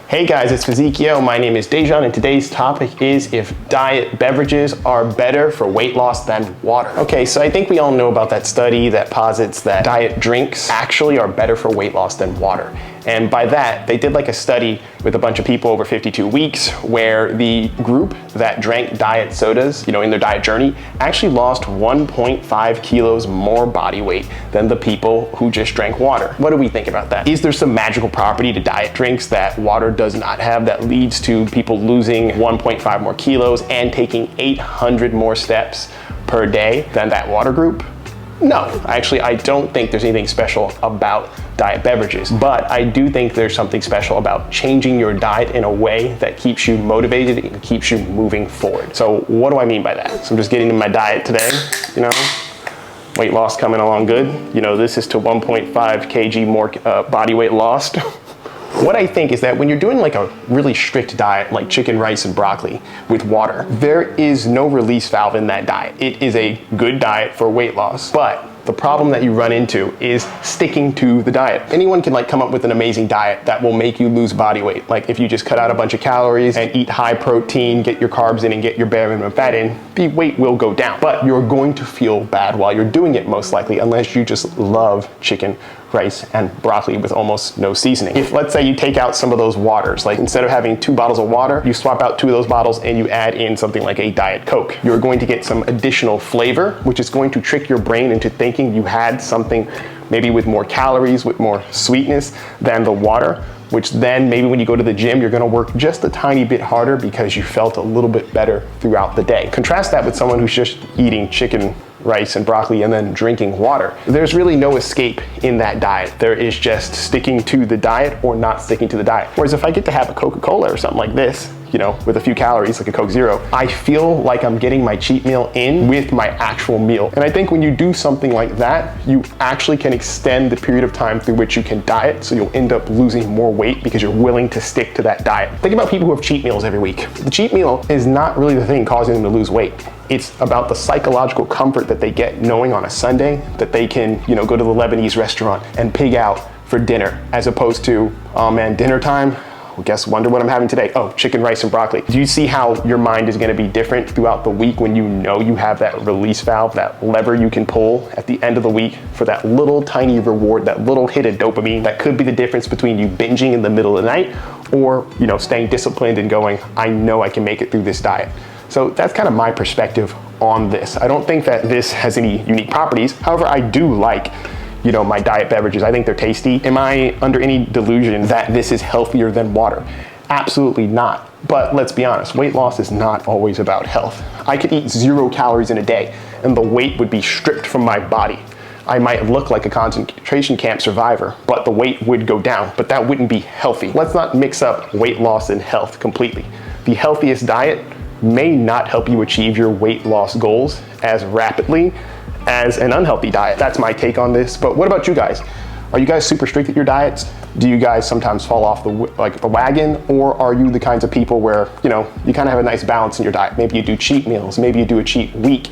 Hey guys, it's Physicchio. My name is Dejan, and today's topic is if diet beverages are better for weight loss than water. Okay, so I think we all know about that study that posits that diet drinks actually are better for weight loss than water. And by that, they did like a study with a bunch of people over 52 weeks where the group that drank diet sodas, in their diet journey, actually lost 1.5 kilos more body weight than the people who just drank water. What do we think about that? Is there some magical property to diet drinks that water does not have that leads to people losing 1.5 more kilos and taking 800 more steps per day than that water group? No, actually, I don't think there's anything special about diet beverages, but I do think there's something special about changing your diet in a way that keeps you motivated and keeps you moving forward. So what do I mean by that? So I'm just getting into my diet today, weight loss coming along good. This is to 1.5 kg more body weight lost. What I think is that when you're doing like a really strict diet, like chicken, rice, and broccoli with water, there is no release valve in that diet. It is a good diet for weight loss, but the problem that you run into is sticking to the diet. Anyone can come up with an amazing diet that will make you lose body weight. Like if you just cut out a bunch of calories and eat high protein, get your carbs in and get your bare minimum fat in, the weight will go down. But you're going to feel bad while you're doing it most likely, unless you just love chicken, rice, and broccoli with almost no seasoning. If let's say you take out some of those waters, like instead of having 2 bottles of water, you swap out 2 of those bottles and you add in something like a Diet Coke. You're going to get some additional flavor, which is going to trick your brain into thinking you had something maybe with more calories, with more sweetness than the water, which then maybe when you go to the gym, you're gonna work just a tiny bit harder because you felt a little bit better throughout the day. Contrast that with someone who's just eating chicken, rice, and broccoli and then drinking water. There's really no escape in that diet. There is just sticking to the diet or not sticking to the diet. Whereas if I get to have a Coca-Cola or something like this, with a few calories, like a Coke Zero, I feel like I'm getting my cheat meal in with my actual meal. And I think when you do something like that, you actually can extend the period of time through which you can diet, so you'll end up losing more weight because you're willing to stick to that diet. Think about people who have cheat meals every week. The cheat meal is not really the thing causing them to lose weight. It's about the psychological comfort that they get knowing on a Sunday that they can, go to the Lebanese restaurant and pig out for dinner, as opposed to, oh man, dinner time? Wonder what I'm having today. Oh, chicken, rice, and broccoli. Do you see how your mind is gonna be different throughout the week when you have that release valve, that lever you can pull at the end of the week for that little tiny reward, that little hit of dopamine that could be the difference between you binging in the middle of the night or, staying disciplined and going, I know I can make it through this diet. So that's kind of my perspective on this. I don't think that this has any unique properties. However, I do like my diet beverages. I think they're tasty. Am I under any delusion that this is healthier than water? Absolutely not. But let's be honest, weight loss is not always about health. I could eat 0 calories in a day and the weight would be stripped from my body. I might look like a concentration camp survivor, but the weight would go down, but that wouldn't be healthy. Let's not mix up weight loss and health completely. The healthiest diet may not help you achieve your weight loss goals as rapidly as an unhealthy diet. That's my take on this. But what about you guys? Are you guys super strict at your diets? Do you guys sometimes fall off the wagon? Or are you the kinds of people where, you kind of have a nice balance in your diet? Maybe you do cheat meals, maybe you do a cheat week.